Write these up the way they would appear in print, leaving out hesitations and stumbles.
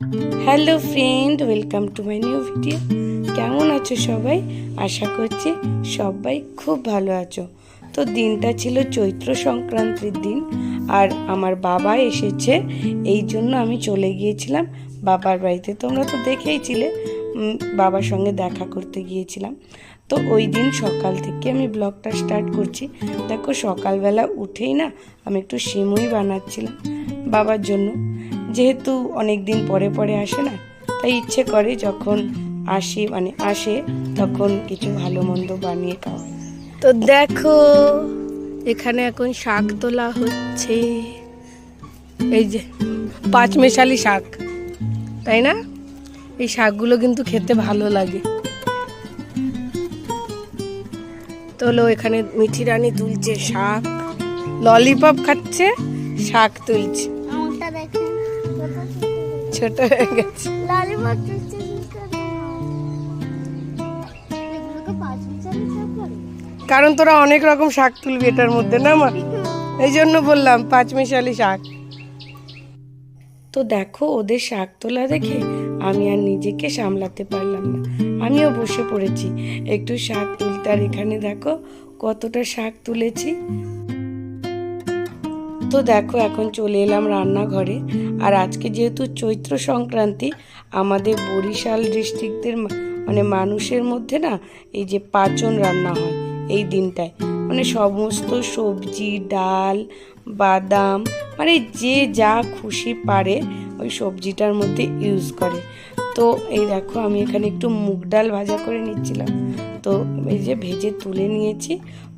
Hello friend, welcome to my new video. কেমন আছো সবাই? আশা করছি সবাই খুব ভালো আছো। তো দিনটা ছিল চৈত্র সংক্রান্তির দিন, আর আমার বাবা এসেছে, এই জন্য আমি চলে গিয়েছিলাম বাবার বাড়িতে। তোমরা তো দেখেইছিলে, বাবার সঙ্গে দেখা করতে গিয়েছিলাম। তো ওই দিন সকাল থেকে আমি ব্লগটা স্টার্ট করছি। দেখো, সকালবেলা উঠেই না আমি একটু সিমুই বানাচ্ছিলাম বাবার জন্য। যেহেতু অনেক দিন পরে পরে আসে না, তাই ইচ্ছে করে যখন আসে তখন কিছু ভালো মন্দ বানিয়ে খাওয়া। তো দেখো, এখানে এখন শাক তোলা হচ্ছে। এই যে পাঁচমেশালি শাক, তাই না? এই শাকগুলো কিন্তু খেতে ভালো লাগে। তোলো, এখানে মিঠি রানী তুলছে শাক, ললিপপ খাচ্ছে, শাক তুলছে। ছোট হয়ে গেছে। কারণ তোরা অনেক রকম শাক তুলবি এটার মধ্যে, না মা? এই জন্য বললাম পাঁচমিশালি শাক। তো দেখো, ওদের শাক তোলা দেখে আমি আর নিজেকে সামলাতে পারলাম না, আমিও বসে পড়েছি একটু শাক তুলতে। আর এখানে দেখো কতটা শাক তুলেছি। তো দেখো, এখন চলে এলাম রান্নাঘরে। আর আজকে যেহেতু চৈত্র সংক্রান্তি, আমাদের বরিশাল ডিস্ট্রিক্টের মানুষের মধ্যে না এই যে পাচন রান্না হয় এই দিনটায়। সমস্ত সবজি, ডাল, বাদাম, যে যা খুশি পারে ওই সবজিটার মধ্যে ইউজ করে। তো এই দেখো, আমি এখানে একটু মুগ ডাল ভাজা করে নিচ্ছিলাম। তো এই যে ভেজে তুলে নিয়েছি,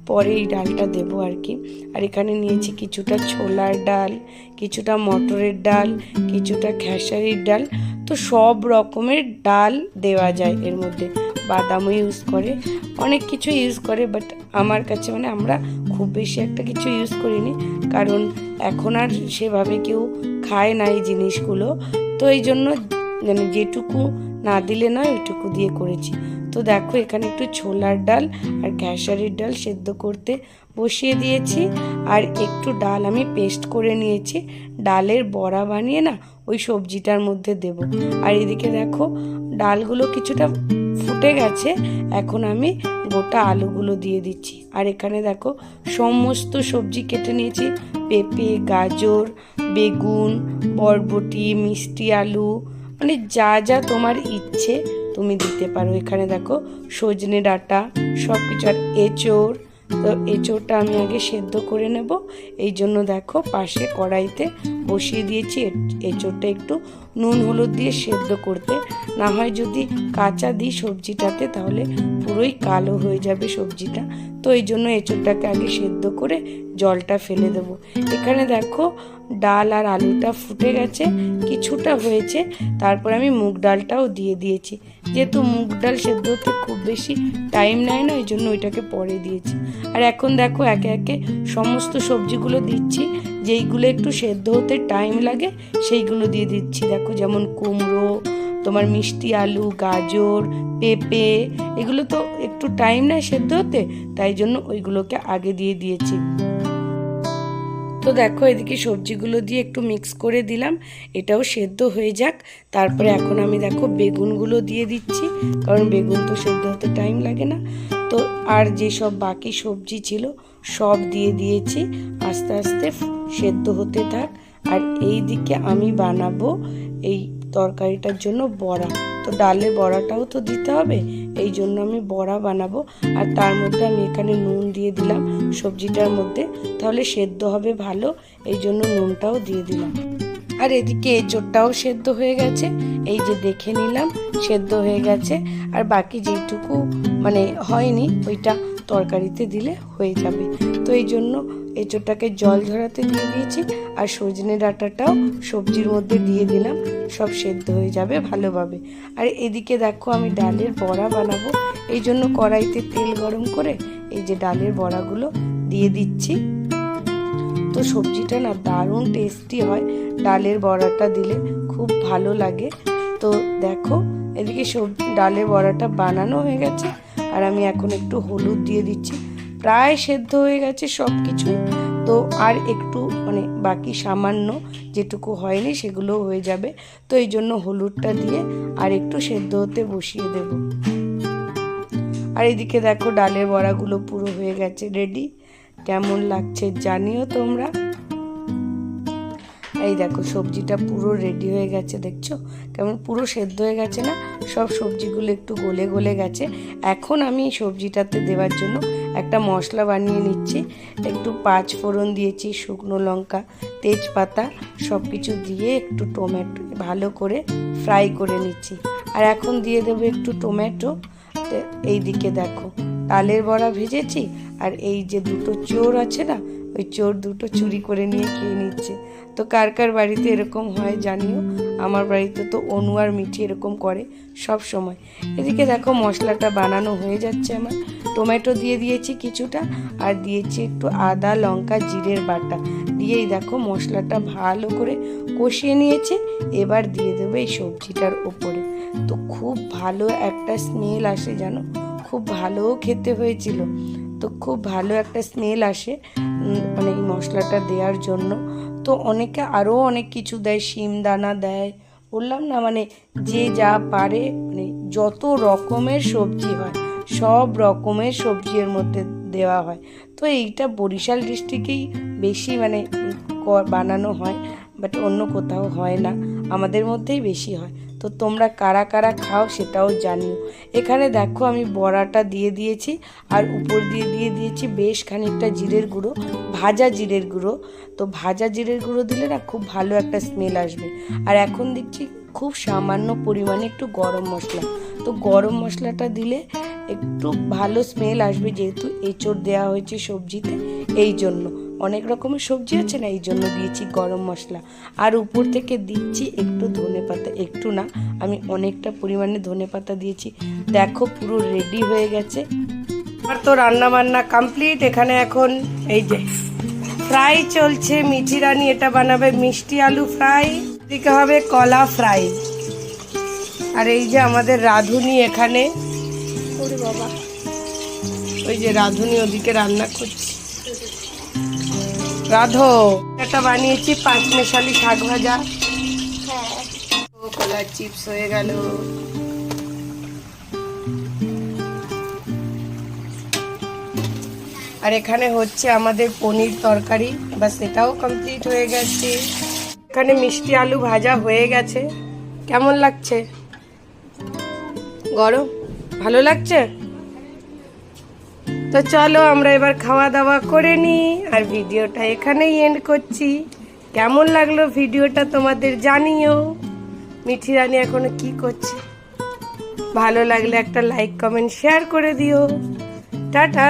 পরে এই ডালটা দেবো আর কি। আর এখানে নিয়েছি কিছুটা ছোলার ডাল, কিছুটা মটরের ডাল, কিছুটা খেসারির ডাল। তো সব রকমের ডাল দেওয়া যায় এর মধ্যে, বাদামও ইউজ করে, অনেক কিছু ইউজ করে। বাট আমার কাছে আমরা খুব বেশি একটা কিছু ইউজ করিনি, কারণ এখন আর সেভাবে কেউ খায় না এই জিনিসগুলো। তো এই জন্য যেটুকু না দিলে নয় ওইটুকু দিয়ে করেছি। তো দেখো, এখানে একটু ছোলার ডাল আর খেসারির ডাল সেদ্ধ করতে বসিয়ে দিয়েছি। আর একটু ডাল আমি পেস্ট করে নিয়েছি, ডালের বড়া বানিয়ে না ওই সবজিটার মধ্যে দেব। আর এদিকে দেখো, ডালগুলো কিছুটা ফুটে গেছে, এখন আমি গোটা আলুগুলো দিয়ে দিচ্ছি। আর এখানে দেখো সমস্ত সবজি কেটে নিয়েছি, পেঁপে, গাজর, বেগুন, বরবটি, মিষ্টি আলু, যা যা তোমার ইচ্ছে তুমি দিতে পারো। এখানে দেখো সজনে ডাঁটা, সব কিছু। আর এঁচোড়, তো এঁচোড়টা আমি আগে সেদ্ধ করে নেব, এই জন্য দেখো পাশে কড়াইতে বসিয়ে দিয়েছি এঁচোড়টা একটু নুন হলুদ দিয়ে সেদ্ধ করতে। না হয় যদি কাঁচা দিই সবজিটাতে তাহলে পুরোই কালো হয়ে যাবে সবজিটা। তো এই জন্য এঁচোড়টাকে আগে সেদ্ধ করে জলটা ফেলে দেবো। এখানে দেখো ডাল আর আলুটা ফুটে গেছে, কিছুটা হয়েছে, তারপর আমি মুগ ডালটাও দিয়ে দিয়েছি। যেহেতু মুগ ডাল সেদ্ধ হতে খুব বেশি টাইম নেয় না, ওই জন্য ওইটাকে পরে দিয়েছি। আর এখন দেখো একে একে সমস্ত সবজিগুলো দিচ্ছি, যেইগুলো একটু সেদ্ধ হতে টাইম লাগে সেইগুলো দিয়ে দিচ্ছি। দেখো, যেমন কুমড়ো, তোমার মিষ্টি আলু, গাজর, পেঁপে, এগুলো তো একটু টাইম নেয় সেদ্ধ হতে, তাই জন্য ওইগুলোকে আগে দিয়ে দিয়েছি। তো দেখো, এদিকে সবজিগুলো দিয়ে একটু মিক্স করে দিলাম, এটাও সেদ্ধ হয়ে যাক। তারপরে এখন আমি দেখো বেগুনগুলো দিয়ে দিচ্ছি, কারণ বেগুন তো সেদ্ধ হতে টাইম লাগে না। তো আর যেসব বাকি সবজি ছিল সব দিয়ে দিয়েছি, আস্তে আস্তে সেদ্ধ হতে থাক। আর এই দিকে আমি বানাবো এই তরকারিটার জন্য বড়া। তো ডালের বড়াটাও তো দিতে হবে, এই জন্য আমি বড়া বানাবো। আর তার মধ্যে আমি এখানে নুন দিয়ে দিলাম সবজিটার মধ্যে, তাহলে সেদ্ধ হবে ভালো, এই জন্য নুনটাও দিয়ে দিলাম। আর এদিকে এঁচোড়টাও সেদ্ধ হয়ে গেছে, এই যে দেখে নিলাম সেদ্ধ হয়ে গেছে। আর বাকি যেটুকু হয়নি ওইটা তরকারিতে দিলে হয়ে যাবে। তো এই জন্য এঁচোড়টাকে জল ঝরাতে দিয়ে দিয়েছি, আর সজনে ডাঁটাটাও সবজির মধ্যে দিয়ে দিলাম, সব সেদ্ধ হয়ে যাবে ভালোভাবে। আর এদিকে দেখো, আমি ডালের বড়া বানাবো, এই জন্য কড়াইতে তেল গরম করে এই যে ডালের বড়াগুলো দিয়ে দিচ্ছি। তো সবজিটা না দারুণ টেস্টি হয়, ডালের বড়াটা দিলে খুব ভালো লাগে। তো দেখো, এদিকে ডালের বড়াটা বানানো হয়ে গেছে, আর আমি এখন একটু হলুদ দিয়ে দিচ্ছি। প্রায় সেদ্ধ হয়ে গেছে সব কিছুই, তো আর একটু মানে বাকি সামান্য যেটুকু হয়নি সেগুলো হয়ে যাবে। তো এই জন্য হলুদটা দিয়ে আর একটু সেদ্ধ হতে বসিয়ে দেব। আর এদিকে দেখো ডালের বড়াগুলো পুরো হয়ে গেছে রেডি। কেমন লাগছে জানিও তোমরা। এই দেখো সবজিটা পুরো রেডি হয়ে গেছে, দেখছো কেমন পুরো সেদ্ধ হয়ে গেছে না? সব সবজিগুলো একটু গলে গলে গেছে। এখন আমি সবজিটাতে দেওয়ার জন্য একটা মশলা বানিয়ে নিচ্ছি। একটু 5 ফোড়ন দিয়েছি, শুকনো লঙ্কা, তেজপাতা সব কিছু দিয়ে একটু টমেটো ভালো করে ফ্রাই করে নিচ্ছি। আর এখন দিয়ে দেবো একটু টমেটো। এই দিকে দেখো ডালের বড়া ভেজেছি, আর এই যে দুটো চোর আছে না, ওই চোর দুটো চুরি করে নিয়ে খেয়ে নিচ্ছে। তো কার কার বাড়িতে এরকম হয় জানিও। আমার বাড়িতে তো অনু আর মিঠি এরকম করে সব সময়। এদিকে দেখো মশলাটা বানানো হয়ে যাচ্ছে আমার। টমেটো দিয়ে দিয়েছি কিছুটা, আর দিয়েছি একটু আদা লঙ্কা জিরের বাটা দিয়েই দেখো মশলাটা ভালো করে কষিয়ে নিয়েছে। এবার দিয়ে দেবো এই সবজিটার ওপরে। তো খুব ভালো একটা স্মেল আসে জানো, খুব ভালো খেতে হয়েছিল। তো খুব ভালো একটা স্মেল আসে মানে এই মশলাটা দেওয়ার জন্য। তো অনেকে আরও অনেক কিছু দেয়, শিম দানা দেয়, বললাম না মানে যে যা পারে, মানে যত রকমের সবজি হয় সব রকমের সবজি এর মধ্যে দেওয়া হয়। তো এইটা বরিশাল ডিস্ট্রিক্টেই বেশি মানে বানানো হয়, বাট অন্য কোথাও হয় না, আমাদের মধ্যেই বেশি হয়। তো তোমরা কারা কারা খাও সেটাও জানিও। এখানে দেখো আমি বড়াটা দিয়ে দিয়েছি, আর উপর দিয়ে দিয়েছি বেশ খানিকটা জিরের গুঁড়ো, ভাজা জিরের গুঁড়ো। তো ভাজা জিরের গুঁড়ো দিলে না খুব ভালো একটা স্মেল আসবে। আর এখন দেখছি খুব সামান্য পরিমাণে একটু গরম মশলা। তো গরম মশলাটা দিলে একটু ভালো স্মেল আসবে, যেহেতু এঁচোড় দেওয়া হয়েছে সবজিতে, এই জন্য। অনেক রকমের সবজি আছে না, এই জন্য দিয়েছি গরম মশলা। আর উপর থেকে দিচ্ছি একটু ধনেপাতা, একটু না আমি অনেকটা পরিমাণে ধনেপাতা দিয়েছি। দেখো পুরো রেডি হয়ে গেছে। আর তো রান্না বান্না কমপ্লিট। এখানে এখন এই যে ফ্রাই চলছে, মিঠি রানী এটা বানাবে মিষ্টি আলু ফ্রাই, এদিকে হবে কলা ফ্রাই। আর এই যে আমাদের রাধুনি এখানে, ওরে বাবা, ওই যে রাধুনি ওদিকে রান্না করছে। রাধো এটা বানিয়েছি 5 মেশালি শাক ভাজা, কলার চিপস হয়ে গেল। আর এখানে হচ্ছে আমাদের পনির তরকারি, বাস এটাও কমপ্লিট হয়ে গেছে। এখানে মিষ্টি আলু ভাজা হয়ে গেছে। কেমন লাগছে? গরম ভালো লাগছে? তো চলো আমরা এবার খাওয়া দাওয়া করে নিই, আর ভিডিওটা এখানেই এন্ড করছি। কেমন লাগলো ভিডিওটা তোমাদের জানিও। মিঠি রানী এখনো কি করছে? ভালো লাগলে একটা লাইক কমেন্ট শেয়ার করে দিও। টাটা।